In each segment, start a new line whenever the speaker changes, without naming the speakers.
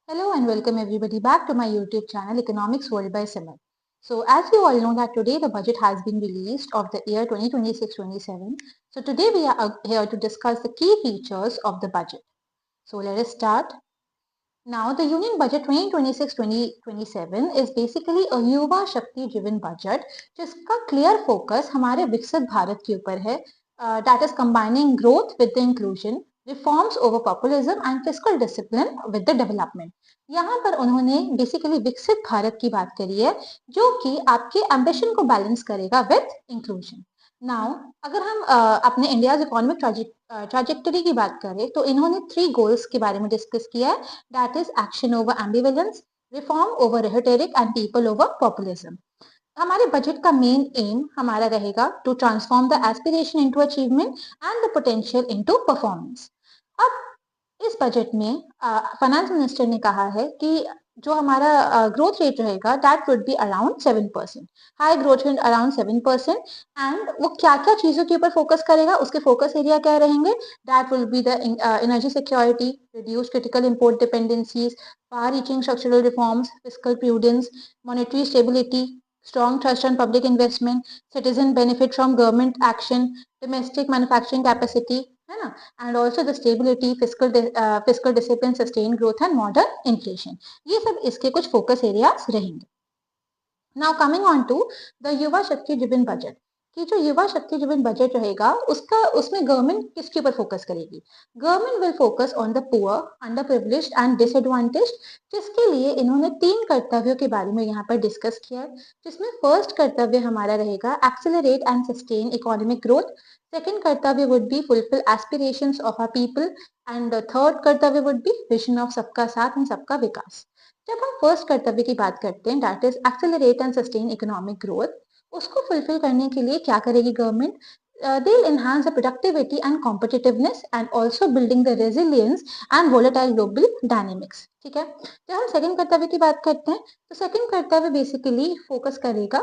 Hello and welcome everybody back to my YouTube channel Economics World by Simar. So as you all know that today the budget has been released of the year 2026-27. So today we are here to discuss the key features of the budget. So let us start. Now the Union Budget 2026-2027 is basically a युवा शक्ति driven budget जिसका clear focus हमारे विकसित भारत के ऊपर है, that is combining growth with the inclusion, reforms over populism and fiscal discipline with the development. यहाँ पर उन्होंने बेसिकली विकसित भारत की बात करी है जो कि आपके एम्बिशन को बैलेंस करेगा विथ इंक्लूजन. नाउ अगर हम अपने इंडियाज इकोनॉमिक ट्रैजेक्टरी की बात करें तो इन्होंने 3 गोल्स के बारे में डिस्कस किया है, that is action over ambivalence, reform over rhetoric and people over populism. हमारे बजट का मेन एम हमारा रहेगा to transform the aspiration into achievement and the potential into performance. अब इस बजट में फाइनेंस मिनिस्टर ने कहा है कि जो हमारा ग्रोथ रेट रहेगा that would be around 7%, high growth rate around 7%. And वो क्या क्या चीजों के ऊपर फोकस करेगा, उसके फोकस एरिया क्या रहेंगे, that will be the energy security, reduce critical import dependencies, far reaching structural reforms, fiscal prudence, monetary stability, strong trust on public investment, citizen benefit from government action, domestic manufacturing capacity, है ना, and also the stability, fiscal discipline, sustained growth and moderate inflation. ये सब इसके कुछ focus areas रहेंगे. Now coming on to the युवा शक्ति driven budget. कि जो युवा शक्ति driven बजट रहेगा उसमें गवर्नमेंट किसके ऊपर फोकस करेगी. Government will focus on the poor, under privileged and disadvantaged, जिसके लिए इन्होंने 3 कर्तव्यों के बारे में यहाँ पर डिस्कस किया है, जिसमें फर्स्ट कर्तव्य हमारा रहेगा accelerate and sustain economic growth, second कर्तव्य would be fulfil aspirations of our people and third कर्तव्य वुड बी विजन ऑफ सबका साथ एंड सबका विकास. जब हम फर्स्ट कर्तव्य की बात करते हैं that is accelerate and sustain economic growth, उसको फुलफिल करने के लिए क्या करेगी government, they'll enhance the productivity and competitiveness and also building the resilience and volatile global dynamics. ठीक है. जब हम सेकंड कर्तव्य की बात करते हैं तो सेकंड कर्तव्य बेसिकली फोकस करेगा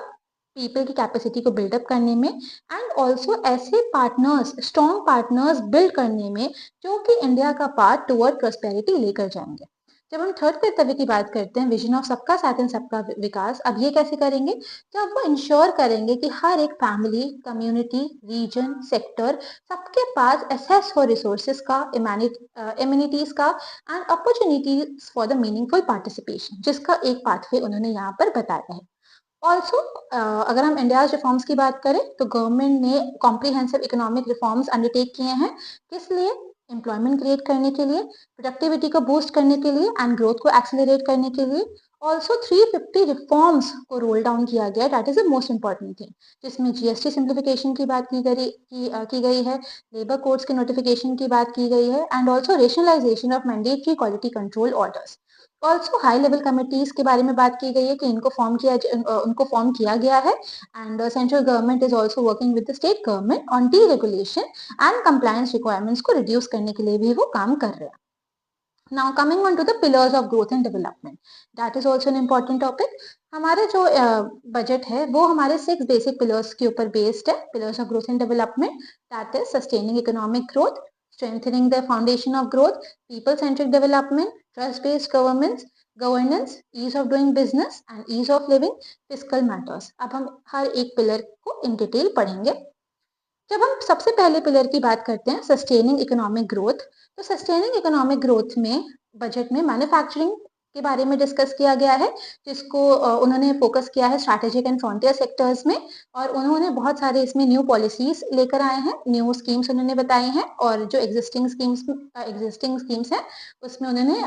पीपल की कैपेसिटी को बिल्डअप करने में एंड ऑल्सो ऐसे पार्टनर्स, स्ट्रॉन्ग पार्टनर्स बिल्ड करने में जो कि इंडिया का पार्ट टुवर्ड प्रोस्पेरिटी लेकर जाएंगे. जब हम थर्ड कर्तव्य की बात करते हैं विजन ऑफ सबका साथ एंड सबका विकास, अब ये कैसे करेंगे, जब वो इंश्योर करेंगे कि हर एक फैमिली, कम्युनिटी, रीजन, सेक्टर सबके पास एक्सेस हो रिसोर्सेज का, इम्यूनिटीज का and opportunities for the meaningful participation, जिसका एक पाथवे उन्होंने यहाँ पर बताया है. ऑल्सो अगर हम इंडिया रिफॉर्म्स की बात करें तो गवर्नमेंट ने कॉम्प्रिहेंसिव इकोनॉमिक रिफॉर्म्स अंडरटेक किए हैं. किस लिए, एम्प्लॉयमेंट क्रिएट करने के लिए, प्रोडक्टिविटी को बूस्ट करने के लिए एंड ग्रोथ को एक्सेलरेट करने के लिए. ऑल्सो 350 रिफॉर्म्स को रोल डाउन किया गया, that is the most important thing, जिसमें जीएसटी सिंप्लीफिकेशन की बात की गई है, लेबर कोड्स के नोटिफिकेशन की बात की गई है and also rationalisation of mandatory quality control orders. Also high level committees के बारे में बात की गई है कि उनको फॉर्म किया गया है and central government is also working with the state government on D regulation and compliance requirements को रिड्यूस करने के लिए भी वो काम कर रहे हैं. Now coming on to the pillars of growth and development, that is also an important topic. हमारे जो बजट है वो हमारे 6 बेसिक पिलर्स के ऊपर बेस्ड है. Pillars of growth and development, that is sustaining economic growth, strengthening the foundation of growth, people-centric development, trust-based governance, ease of doing business and ease of living, fiscal matters. अब हम हर एक pillar को in detail पढ़ेंगे. जब हम सबसे पहले pillar की बात करते हैं सस्टेनिंग इकोनॉमिक ग्रोथ, तो सस्टेनिंग इकोनॉमिक ग्रोथ में बजट में मैन्युफैक्चरिंग के बारे में डिस्कस किया गया है, जिसको उन्होंने फोकस किया है स्ट्रैटेजिक एंड फ्रंटियर सेक्टर्स में, और उन्होंने बहुत सारे इसमें न्यू पॉलिसीज लेकर आए हैं, न्यू स्कीम्स उन्होंने बताई हैं, और जो एग्जिस्टिंग स्कीम्स हैं उसमें उन्होंने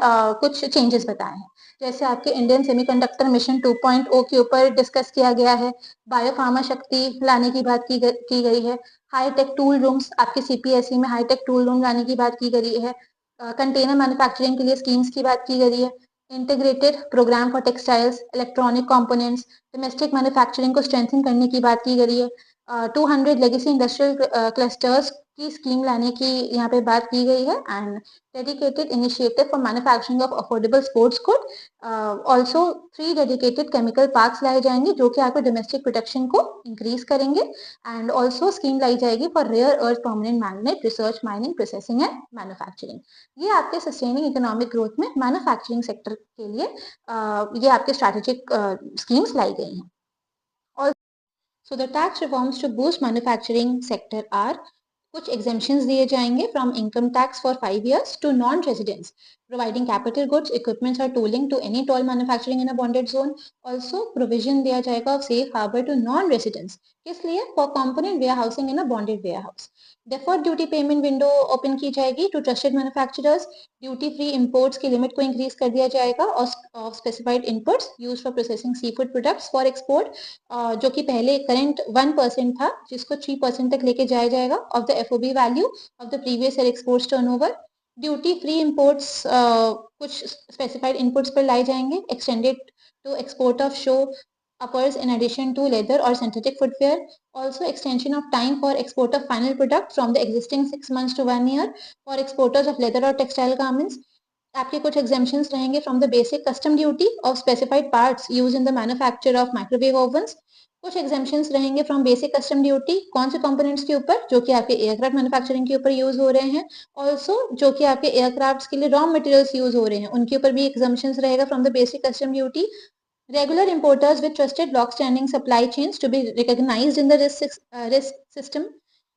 कुछ चेंजेस बताए हैं. जैसे आपके इंडियन सेमीकंडक्टर मिशन 2.0 के ऊपर डिस्कस किया गया है, बायोफार्मा शक्ति लाने की बात की गई है, हाईटेक टूल रूम्स, आपके सीपीएसई में हाईटेक टूल रूम लाने की बात की गई है, कंटेनर मैन्युफैक्चरिंग के लिए स्कीम्स की बात की गई है, integrated programme for textiles, electronic components, domestic manufacturing को स्ट्रेंथन करने की बात की गई है, 200 लेगेसी इंडस्ट्रियल क्लस्टर्स की स्कीम लाने की यहाँ पे बात की गई है and dedicated initiative for manufacturing of affordable sports good. Also 3 dedicated chemical parks लाए जाएंगे जो कि आपके डोमेस्टिक प्रोडक्शन को इंक्रीज करेंगे एंड ऑल्सो स्कीम लाई जाएगी for rare earth permanent magnet research mining processing and manufacturing. ये आपके सस्टेनिंग इकोनॉमिक ग्रोथ में मैन्युफैक्चरिंग सेक्टर के लिए ये आपके स्ट्रैटेजिक स्कीम्स लाई गई हैं। So the tax reforms to boost manufacturing sector are कुछ exemptions दिए जाएंगे from income tax for 5 years to non-residents, providing capital goods, equipments or tooling to any toll manufacturing in a bonded zone. Also provision दिया जाएगा of safe harbor to non-residents. किस लिए? For component warehousing in a bonded warehouse. Deferred duty payment window open की जाएगी to trusted manufacturers. Duty free imports की limit को increase कर दिया जाएगा of specified inputs used for processing seafood products for export, जो कि पहले करंट 1% था जिसको 3% तक लेके जाया जाएगा of the FOB value of the previous year exports turnover. Duty free imports कुछ स्पेसिफाइड इनपुट्स पर लाए जाएंगे, extended to export of shoe uppers in addition to leather or synthetic footwear. Also extension of time for export of final product from the existing 6 months to 1 year for exporters of leather or textile garments. आपके कुछ exemptions रहेंगे from the basic custom duty of specified parts used in the manufacture of microwave ovens. कुछ exemptions रहेंगे from basic custom duty कौन से components के ऊपर, जो कि आपके एयरक्राफ्ट मैन्युफैक्चरिंग के ऊपर यूज हो रहे हैं, ऑल्सो जो कि आपके एयरक्राफ्ट के लिए रॉ मटेरियल्स यूज हो रहे हैं उनके ऊपर भी exemptions रहेगा from the basic custom duty. Regular importers with trusted long-standing supply chains to be recognized in the risk system.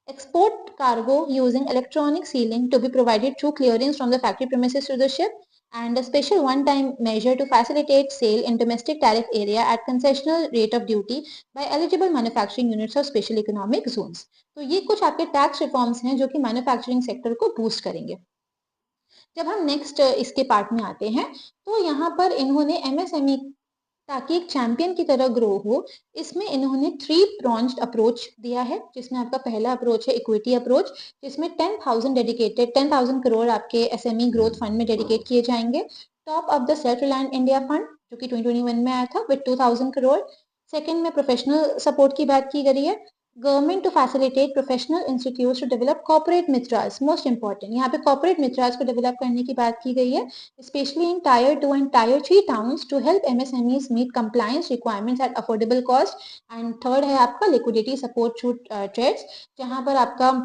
Export cargo using electronic sealing to be provided through clearance from the factory premises to the ship, and a special one-time measure to facilitate sale in domestic tariff area at concessional rate of duty by eligible manufacturing units of special economic zones. तो ये कुछ आपके tax reforms हैं जो कि manufacturing sector को boost करेंगे। जब हम नेक्स्ट इसके पार्ट में आते हैं तो यहाँ पर इन्होंने MSME ताकि एक चैंपियन की तरह ग्रो हो, इसमें इन्होंने 3 pronged अप्रोच दिया है, जिसमें आपका पहला अप्रोच है इक्विटी अप्रोच, जिसमें 10,000 करोड़ आपके SME ग्रोथ फंड में डेडिकेट किए जाएंगे। Top of the self reliant India fund जो कि 2021 में आया था विद 2,000 करोड़। सेकंड में प्रोफेशनल सपोर्ट की बात की गई है, government to facilitate professional institutes to develop corporate मित्रास, मोस्ट इंपॉर्टेंट यहाँ पे कॉर्पोरेट मित्रास को डेवलप करने की बात की गई है, especially in Tier 2 and Tier 3 towns to help MSMEs meet compliance requirements at affordable cost. And third है आपका liquidity support through trades, जहाँ पर आपका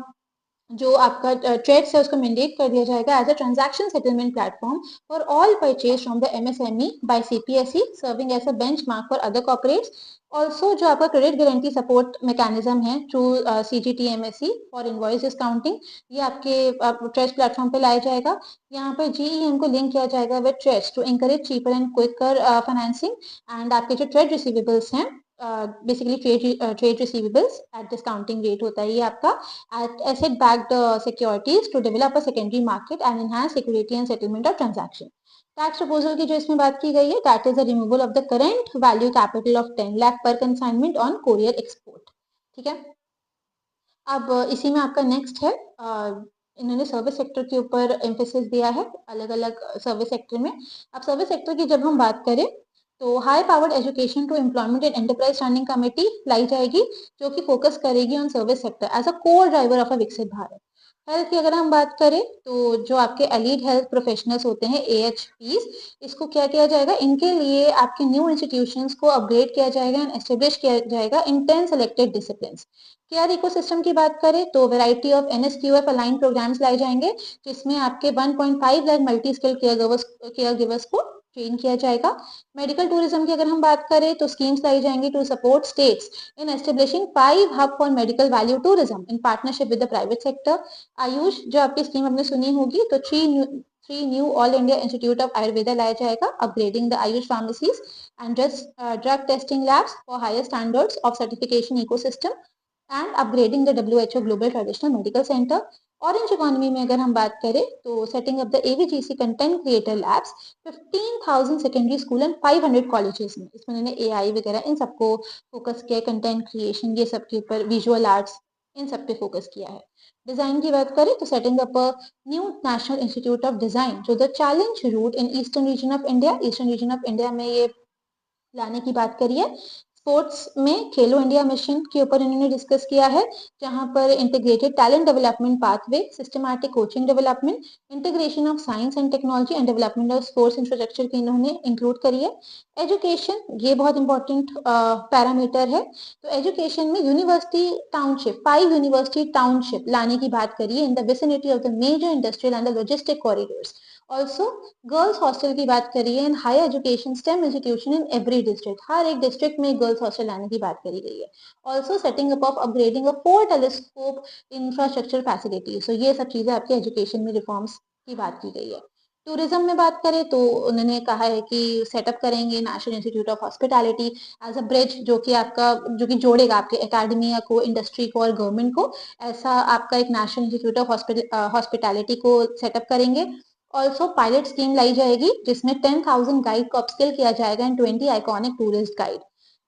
जो आपका ट्रेड्स है उसको मैंडेट कर दिया जाएगा as a transaction settlement platform for all purchase from the MSME by CPSE serving as a benchmark for other corporates. Also जो आपका क्रेडिट गारंटी सपोर्ट मैकेनिज्म है through CGTMSE for invoice discounting, ये आपके trades platform पे लाया जाएगा। यहाँ पर GEM को लिंक किया जाएगा with trades to encourage cheaper and quicker financing. And आपके जो ट्रेड रिसीवेबल्स हैं basically trade receivables at discounting rate होता है ये आपका at asset-backed securities to develop a secondary market and enhance liquidity and settlement of transaction. Tax proposal की जो इसमें बात की गई है that is the removal of the current value capital of 10 lakh पर कंसाइनमेंट ऑन कोरियर एक्सपोर्ट। ठीक है, अब इसी में आपका नेक्स्ट है इन्होंने सर्विस सेक्टर के ऊपर एम्फेसिस दिया है अलग अलग सर्विस सेक्टर में। अब सर्विस सेक्टर की जब हम बात करें तो high powered education to employment and enterprise standing committee लाई जाएगी जो कि फोकस करेगी on service sector as a core driver of a विकसित भारत। हेल्थ की अगर हम बात करें तो जो आपके एलीड हेल्थ प्रोफेशनल्स होते हैं AHPs, इसको क्या किया जाएगा, इनके लिए आपके न्यू इंस्टीट्यूशंस को अपग्रेड किया जाएगा एंड एस्टेब्लिश किया जाएगा in 10 selected disciplines. Care ecosystem की बात करें तो variety of NSQF align programmes लाए जाएंगे जिसमें आपके 1.5 lakh multi skill care givers को ट्रेन किया जाएगा। मेडिकल टूरिज्म की अगर हम बात करें तो स्कीम्स लाई जाएंगी to support states in establishing 5 hub for medical value tourism in partnership with the private sector. AYUSH जो आपकी स्कीम आपने सुनी होगी तो 3 new all India institute of Ayurveda लाया जाएगा, upgrading the AYUSH pharmacies and drug testing labs for higher standards of certification ecosystem and upgrading the WHO global traditional medical centre. Orange economy में अगर हम बात करें तो setting up the AVGC content creator labs 15,000 secondary school and 500 colleges में, इसमें उन्होंने AI वगैरह इन सबको फोकस किया, कंटेंट क्रिएशन ये सब के ऊपर, विजुअल आर्ट्स इन सब पे फोकस किया है। डिजाइन की बात करें तो setting up a new national institute of design जो the challenge route in eastern region of India, eastern region of India में ये लाने की बात करिए। स्पोर्ट्स में खेलो इंडिया मिशन के ऊपर इन्होंने डिस्कस किया है, जहां पर integrated talent development pathway, systematic coaching development, integration of science and technology and development of sports infrastructure की इन्होंने इंक्लूड करी है। एजुकेशन, ये बहुत इंपॉर्टेंट पैरामीटर है। तो एजुकेशन में यूनिवर्सिटी टाउनशिप, 5 यूनिवर्सिटी टाउनशिप लाने की बात करी है in the vicinity of the major industrial and the logistic corridors. Also girls hostel की बात करी है in higher education stem institution in every district, हर एक डिस्ट्रिक्ट में गर्ल्स हॉस्टल लाने की बात करी गई है। Also setting up of upgrading of 4 telescope infrastructure facility. So ये सब चीजें आपके एजुकेशन में रिफॉर्म्स की बात की गई है। टूरिज्म में बात करें तो उन्होंने कहा है कि सेटअप करेंगे national institute of hospitality as a bridge, जो कि आपका जो कि जोड़ेगा आपके एकेडमिया को, इंडस्ट्री को और गवर्नमेंट को। ऐसा आपका एक नेशनल इंस्टीट्यूट ऑफ हॉस्पिटैलिटी को सेटअप करेंगे। ऑल्सो पायलट स्कीम लाई जाएगी जिसमें 10,000 गाइड को अपस्किल किया जाएगा and 20 iconic tourist guide.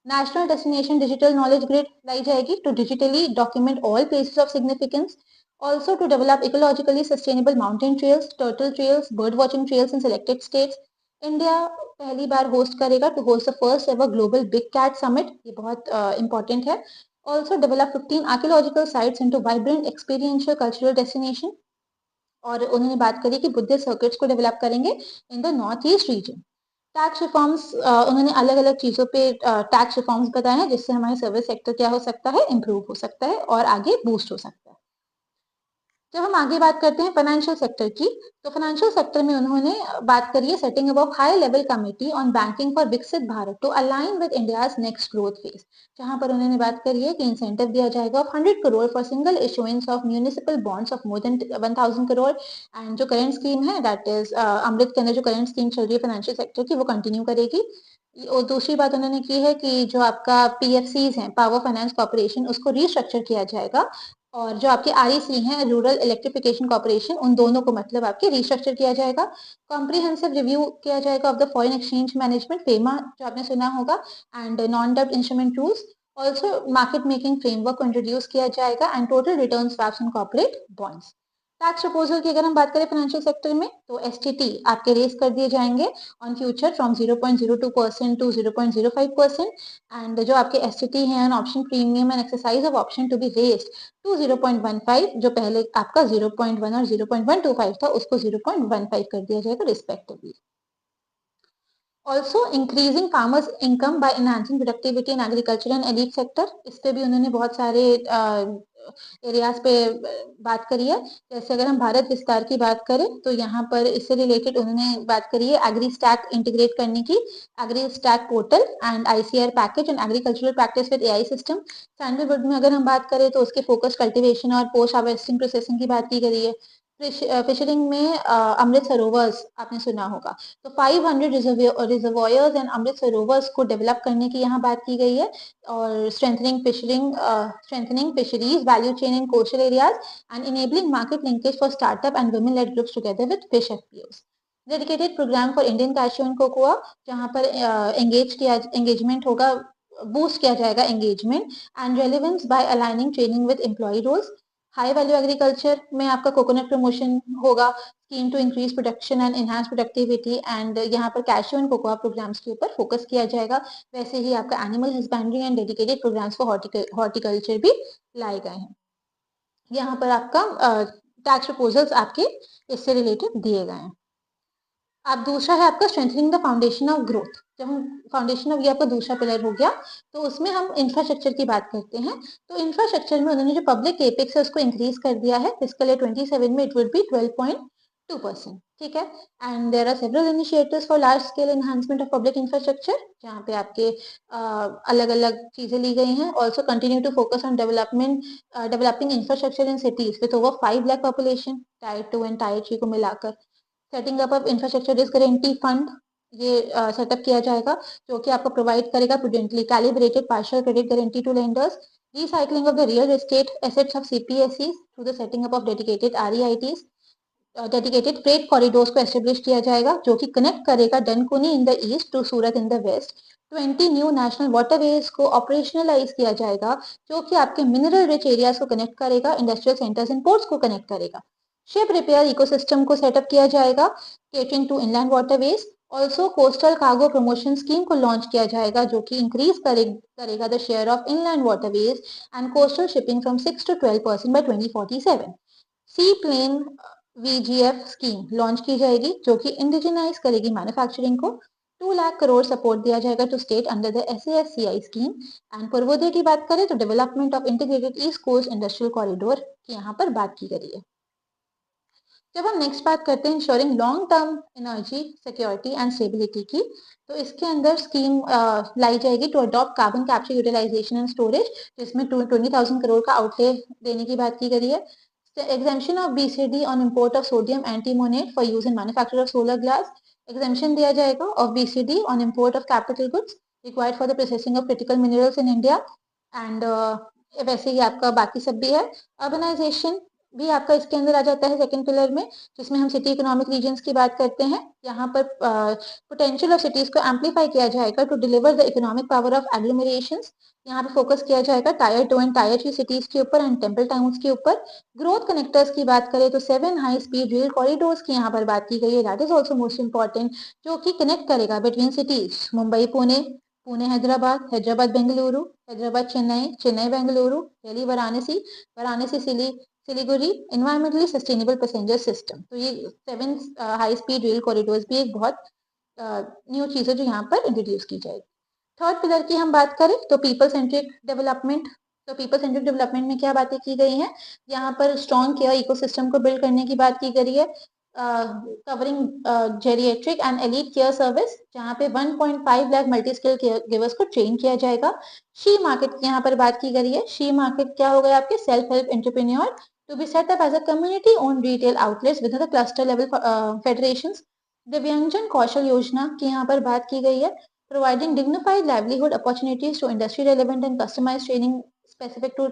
National destination digital knowledge grid लाई जाएगी to digitally document all places of significance. Also to develop ecologically sustainable mountain trails, turtle trails, bird watching trails in selected states. India पहली बार host करेगा to host the first ever global big cat summit, ये बहुत important है। Also develop 15 archaeological sites into vibrant experiential cultural destination। और उन्होंने बात करी कि बुद्धिस्ट सर्किट्स को डेवलप करेंगे in the north east region. Tax reforms, उन्होंने अलग अलग चीजों पे टैक्स रिफॉर्म्स बताए हैं जिससे हमारे सर्विस सेक्टर क्या हो सकता है, इंप्रूव हो सकता है और आगे बूस्ट हो सकता है। जब हम आगे बात करते हैं फाइनेंशियल सेक्टर की, तो फाइनेंशियल सेक्टर में उन्होंने बात करी है setting up of high level committee on banking for विकसित भारत to align with India's next growth phase, जहां पर उन्होंने बात करी है कि इंसेंटिव दिया जाएगा of 100 crore for single issuance of municipal bonds of more than 1000 crore. And जो करंट स्कीम है दैट इज अमृत के अंदर जो करंट स्कीम चल रही है फाइनेंशियल सेक्टर की, वो कंटिन्यू करेगी। और दूसरी बात उन्होंने की है कि जो आपका पीएफसीज है, पावर फाइनेंस कॉर्पोरेशन, उसको रिस्ट्रक्चर किया जाएगा। और जो आपके आरईसी हैं, रूरल इलेक्ट्रिफिकेशन कॉर्पोरेशन, उन दोनों को मतलब आपके रिस्ट्रक्चर किया जाएगा। कॉम्प्रिहेंसिव रिव्यू किया जाएगा of the foreign exchange management, FEMA जो आपने सुना होगा, एंड नॉन डेब्ट instrument rules. Also market making framework को इंट्रोड्यूस किया जाएगा and total return swaps on corporate bonds. Tax proposal की अगर हम बात करें फाइनेंशियल सेक्टर में, तो एसटीटी आपके रेस कर दिए जाएंगे on future from 0.02% to 0.05%। And जो आपके एसटीटी हैं on option premium and exercise of option to be raised to 0.15, जो पहले आपका 0.1 और 0.125 था, उसको 0.15 कर दिया जाएगा respectively. Also increasing farmers income by enhancing productivity in agriculture and elite sector, इस पे भी उन्होंने बहुत सारे एरियाज पे बात करी है। जैसे अगर हम भारत विस्तार की बात करें तो यहाँ पर इससे रिलेटेड उन्होंने बात करी है एग्री स्टैक इंटीग्रेट करने की, agri stack portal and ICR package and agricultural practice with AI system. Sandalwood में अगर हम बात करें तो उसके फोकस कल्टीवेशन और पोस्ट हार्वेस्टिंग प्रोसेसिंग की बात की गई है। फिशरिंग में अमृत सरोवर्स आपने सुना होगा, तो 500 रिजर्वॉयर्स एंड अमृत सरोवर्स को डेवलप करने की यहाँ बात की गई है। और strengthening fisheries value chain in coastal areas and enabling market linkage for startup and women-led groups together with fish FPOs. Dedicated program for Indian cashew and cocoa, जहाँ पर engagement होगा, boost किया जाएगा engagement and relevance by aligning training with employee roles. High value agriculture में आपका coconut promotion होगा, scheme to increase production and enhance productivity, and यहाँ पर कैशू एंड कोकोआ प्रोग्राम्स के ऊपर फोकस किया जाएगा। वैसे ही आपका animal husbandry and dedicated programmes for horticulture भी लाए गए हैं। यहाँ पर आपका टैक्स प्रपोजल्स आपके इससे रिलेटेड दिए गए हैं। अब दूसरा है आपका strengthening the foundation of growth. जब हम फाउंडेशन ऑफ, ये आपका दूसरा पिलर हो गया, तो उसमें हम इंफ्रास्ट्रक्चर की बात करते हैं। तो इंफ्रास्ट्रक्चर में उन्होंने जो पब्लिक केपेक्स है उसको इंक्रीज कर दिया है। फिस्कल ईयर 27 में इट वुड बी 12.2%, ठीक है। And there are several initiatives for large scale enhancement of public infrastructure, जहाँ पे आपके अलग अलग चीजें ली गई हैं। Also continue to focus on developing infrastructure in cities with over 5 lakh population, tier 2 and tier 3 को मिलाकर। Setting up of infrastructure risk guarantee fund, ये सेटअप किया जाएगा, जो कि आपको प्रोवाइड करेगा prudently calibrated partial credit guarantee to lenders. Recycling of the real estate assets of CPSE through the setting up of dedicated REITs. Dedicated freight corridors को establish किया जाएगा, जो कि कनेक्ट करेगा Dankuni in the east to Surat in the west. 20 new national waterways को operationalize किया जाएगा, जो कि आपके मिनरल रिच एरियाज को कनेक्ट करेगा, इंडस्ट्रियल सेंटर्स एंड पोर्ट्स को कनेक्ट करेगा। शिप रिपेयर इकोसिस्टम को सेटअप किया जाएगा, catering to inland waterways. Also coastal cargo promotion scheme को लॉन्च किया जाएगा जो कि इंक्रीज करेगा the share of inland waterways and coastal shipping from 6 to 12% by 2047। Seaplane VGF scheme launch की जाएगी जो कि इंडिजिनाइज करेगी मैन्युफैक्चरिंग को। 2 लाख करोड़ सपोर्ट दिया जाएगा to state under the SASCI scheme. And Purvodaya की बात करें तो development of integrated east coast industrial corridor की यहाँ पर बात की गई है। जब हम नेक्स्ट बात करते हैं ensuring long term energy security and stability की, तो इसके अंदर स्कीम लाई जाएगी to adopt carbon capture utilisation and storage, जिसमें 20,000 करोड़ का आउटले देने की बात की गई है। Exemption of BCD on import of sodium antimonate for use in manufacture of solar glass. Exemption दिया जाएगा of BCD on import of capital goods required for the processing of critical minerals in India. And वैसे ही आपका बाकी सब भी है। Urbanisation भी आपका इसके अंदर आ जाता है सेकंड पिलर में, जिसमें हम सिटी इकोनॉमिक रीजन्स की बात करते हैं। यहाँ पर पोटेंशियल ऑफ सिटीज को एम्पलीफाई किया जाएगा to deliver the economic power of agglomerations. यहाँ पे फोकस किया जाएगा टायर 2 एंड टायर 3 सिटीज के ऊपर एंड टेम्पल टाउन्स के ऊपर। ग्रोथ कनेक्टर्स की बात करें तो 7 हाई स्पीड रेल कॉरिडोर्स की यहाँ पर बात की गई है, that is also most important, जो कि कनेक्ट करेगा between cities Mumbai Pune, Pune Hyderabad, Hyderabad Bengaluru, Hyderabad Chennai, Chennai Bengaluru, Delhi Varanasi, Varanasi Siliguri, environmentally sustainable passenger system. तो ये 7 हाई स्पीड रेल कॉरिडोर्स भी एक बहुत न्यू चीज है जो यहाँ पर इंट्रोड्यूस की जाएगी। थर्ड पिलर की हम बात करें तो पीपल सेंट्रिक डेवलपमेंट। तो पीपल सेंट्रिक डेवलपमेंट में क्या बातें की गई हैं, यहाँ पर स्ट्रॉन्ग केयर इकोसिस्टम को बिल्ड करने की बात की गई है, covering geriatric and elite care service, जहाँ पे 1.5 lakh multi skill care givers को ट्रेन किया जाएगा। शी मार्केट की यहाँ पर बात की गई है। शी मार्केट क्या हो गया आपके self help entrepreneur to be set up as a community-owned retail outlets within the cluster level federations. दिव्यांगजन कौशल योजना की यहाँ पर बात की गई है, providing dignified livelihood opportunities to industry relevant and customized training specific to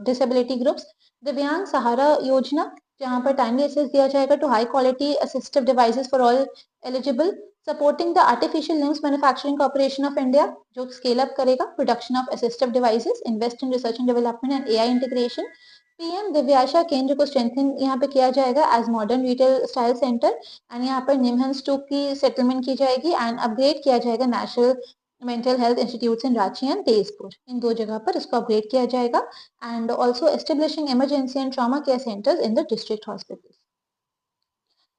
disability groups. दिव्यांग सहारा योजना, जहाँ पर टाइमली एक्सेस दिया जाएगा to high quality assistive devices for all eligible. Supporting the Artificial Limbs Manufacturing Corporation of India, जो scale up करेगा production of assistive devices, invest in research and development and AI integration. PM Divyasha Kendra को strengthen यहाँ पे किया जाएगा as modern retail style centre. And यहाँ पर NIMHANS 2 की सेटलमेंट की जाएगी एंड अपग्रेड किया जाएगा national mental health institute in Ranchi and Tezpur, इन 2 जगह पर इसको अपग्रेड किया जाएगा। And also establishing emergency and trauma care centres in the district hospital.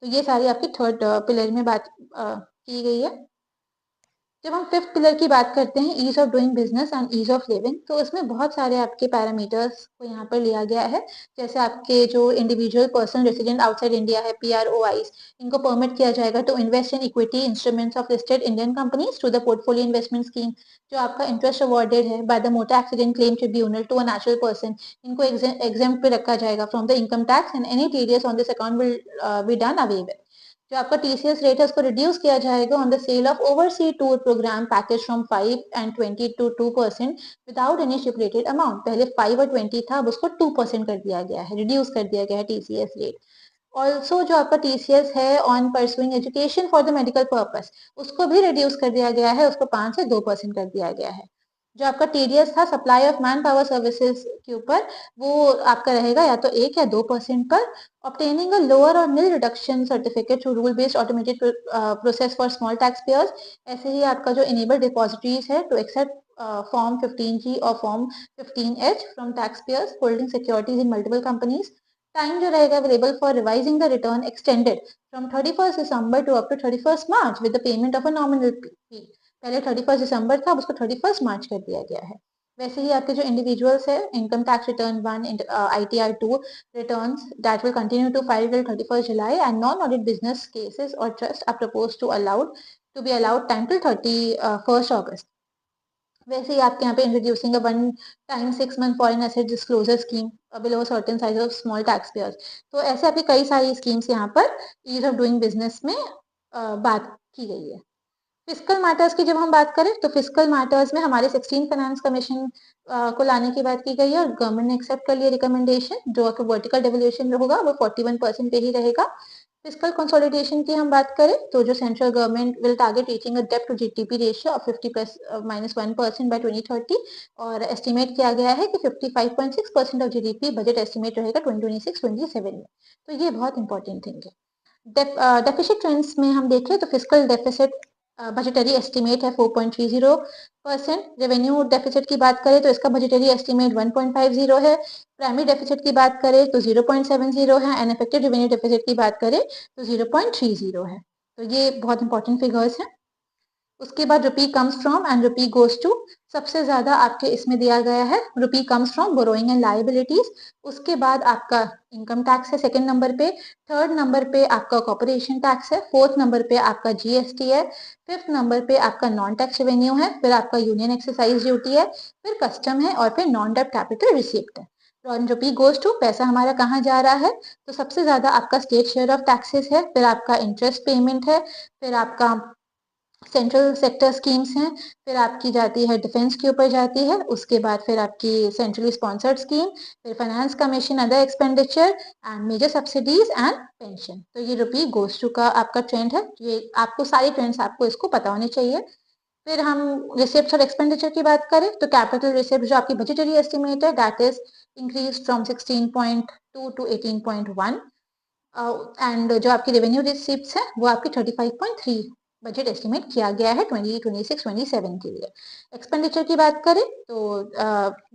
तो ये सारी आपकी थर्ड पिलर में बात की गई है। जब हम फिफ्थ पिलर की बात करते हैं ease of doing business and ease of living, तो इसमें बहुत सारे आपके पैरामीटर्स को यहाँ पर लिया गया है। जैसे आपके जो individual person resident outside India है, PROIs, इनको परमिट किया जाएगा to invest in equity instruments of listed Indian companies to the portfolio investment scheme. जो आपका इंटरेस्ट अवॉर्डेड है by the motor accident claim tribunal to a natural person, इनको exempt पे रखा जाएगा from the income tax and any TDS on this account will be done away with. जो आपका TCS rate है उसको रिड्यूस किया जाएगा on the sale of oversea tour programme package from 5 and 20 to 2% without any stipulated amount. पहले 5 और 20 था, अब उसको 2% कर दिया गया है, रिड्यूस कर दिया गया है TCS रेट। ऑल्सो जो आपका TCS है on pursuing education for the medical purpose, उसको भी रिड्यूस कर दिया गया है, उसको 5 से 2% कर दिया गया है। जो आपका TDS था supply of man power services के ऊपर, वो आपका रहेगा या तो 1 या 2% पर। obtaining a lower or nil reduction certificate through rule based automated process for small taxpayers। ऐसे ही आपका जो enabled depositories है to accept form 15G और form 15H from taxpayers holding securities in multiple companies। Time जो रहेगा available for revising the return extended from 31 December to up to 31 March with the payment of a nominal fee. पहले 31 दिसंबर था, अब उसको 31 मार्च कर दिया गया है। वैसे ही आपके जो इंडिविजुअल्स है income tax return 1, ITR 2 returns that will continue to file till 31st July and non-audit business cases or trusts are proposed to be allowed time till 31st August। वैसे ही आपके यहाँ पे introducing a one time 6 month foreign asset disclosure scheme below certain size of small tax payers. तो ऐसे आपकी कई सारी schemes यहाँ पर ईज ऑफ डूइंग बिजनेस में बात की गई है। फिजिकल मैटर्स की जब हम बात करें तो फिजिकल मैटर्स में हमारे 16 फाइनेंस कमीशन को लाने की बात की गई है और गवर्नमेंट ने एक्सेप्ट कर लिया रिकमेंडेशन। जो वर्टिकल डेवल्यूशन होगा वो 41% पे ही रहेगा। फिजिकल कंसोलिडेशन की हम बात करें तो जो central government will target reaching a डेब्ट to GDP ratio of 50+-1% by 2030 और एस्टिमेट किया गया है कि 55.6% ऑफ GDP बजट एस्टिमेट रहेगा 2026-27 में। तो ये बहुत इंपॉर्टेंट थिंग है। डेफिसिट ट्रेंड्स में हम देखें तो फिस्कल डेफिसिट बजटरी एस्टिमेट है 4.30%। रेवेन्यू डेफिसिट की बात करें तो इसका बजटरी एस्टिमेट 1.50 है। प्राइमरी डेफिसिट की बात करें तो 0.70 है एंड इफेक्टिव रेवेन्यू डेफिसिट की बात करें तो 0.30 है। तो ये बहुत इंपॉर्टेंट फिगर्स हैं। उसके बाद rupee comes from and rupee goes to. सबसे ज्यादा आपके इसमें दिया गया है rupee comes from borrowing and liabilities. उसके बाद आपका इनकम टैक्स है सेकंड नंबर पे। थर्ड नंबर पे आपका कॉर्पोरेशन टैक्स है। फोर्थ नंबर पे आपका जीएसटी है। फिफ्थ नंबर पे आपका नॉन टैक्स रेवेन्यू है। फिर आपका यूनियन एक्सरसाइज ड्यूटी है। फिर कस्टम है और फिर नॉन डेब्ट कैपिटल रिसीप्ट है। रुपी गोज टू पैसा हमारा कहाँ जा रहा है, तो सबसे ज्यादा आपका स्टेट शेयर ऑफ टैक्सेस है। फिर आपका इंटरेस्ट पेमेंट है। फिर आपका सेंट्रल सेक्टर स्कीम्स हैं। फिर आपकी जाती है डिफेंस के ऊपर जाती है। उसके बाद फिर आपकी सेंट्रली स्पॉन्सर्ड स्कीम। फिर finance commission other expenditure and major subsidies and pension. तो ये रुपी गोज टू का आपका ट्रेंड है। ये आपको सारी ट्रेंड्स आपको इसको पता होने चाहिए। फिर हम रिसिप्ट और एक्सपेंडिचर की बात करें तो कैपिटल रिसिप्ट जो आपकी बजटरी एस्टिमेट है that is increase from 16.2 to 18.1 and जो आपकी रेवेन्यू रिसिप्ट्स है वो आपकी 35.3 बजट एस्टिमेट किया गया है 2026-27 के लिए। एक्सपेंडिचर की बात करें तो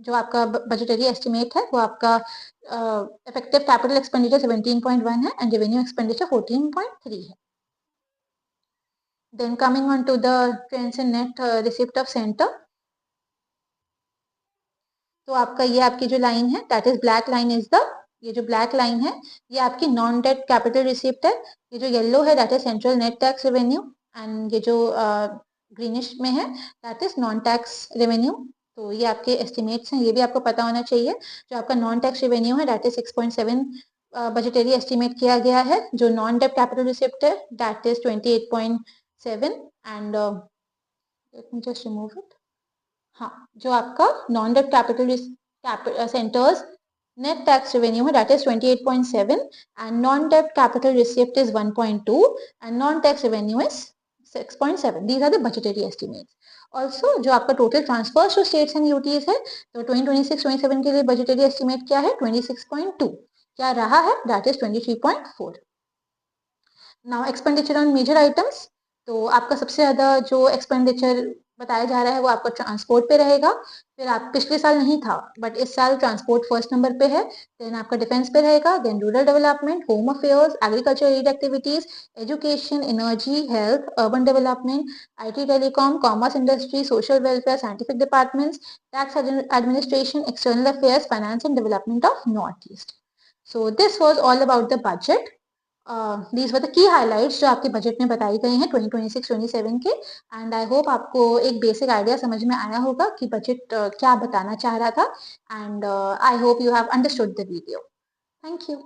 जो आपका बजटरी एस्टिमेट है वो आपका इफेक्टिव कैपिटल एक्सपेंडिचर 17.1 है एंड रेवेन्यू एक्सपेंडिचर 14.3 है। Then coming on to the trends in net receipt of center, तो आपका ये आपकी जो लाइन है that is black line is the, ये जो ब्लैक लाइन है ये आपकी नॉन डेट कैपिटल रिसिप्ट है। ये जो येलो है that is central net tax revenue and ये जो ग्रीनिश में है that is non tax revenue. तो ये आपके एस्टिमेट्स हैं, ये भी आपको पता होना चाहिए। जो आपका नॉन टैक्स रेवेन्यू है दैट इज 6.7 बजटरी एस्टिमेट किया गया है। जो नॉन डेट कैपिटल रिसिप्ट है that is 28.7 and let me just remove it. हाँ, जो आपका non debt capital centre's net tax revenue है that is 28.7 and non debt capital receipt is 1.2 and non tax revenue is 6.7। These are the budgetary estimates. Also जो आपका total transfers to states and UTs है तो 2026-27 के लिए budgetary estimate क्या है 26.2, क्या रहा है that is 23.4। Now expenditure on major items, तो आपका सबसे ज्यादा जो एक्सपेंडिचर बताया जा रहा है वो आपका ट्रांसपोर्ट पे रहेगा। फिर आप पिछले साल नहीं था बट इस साल ट्रांसपोर्ट फर्स्ट नंबर पे है। देन आपका डिफेंस पे रहेगा, then rural development, home affairs, agriculture and activities, education, energy, health, urban development, IT telecom, commerce industry, social welfare, scientific departments, tax administration, external affairs, finance and development of north east. So this was all about the budget. These were the key highlights जो आपके budget में बताई गई हैं 2026-27 के। And I hope आपको एक basic idea समझ में आया होगा कि बजट क्या बताना चाह रहा था। And I hope you have understood the video. Thank you.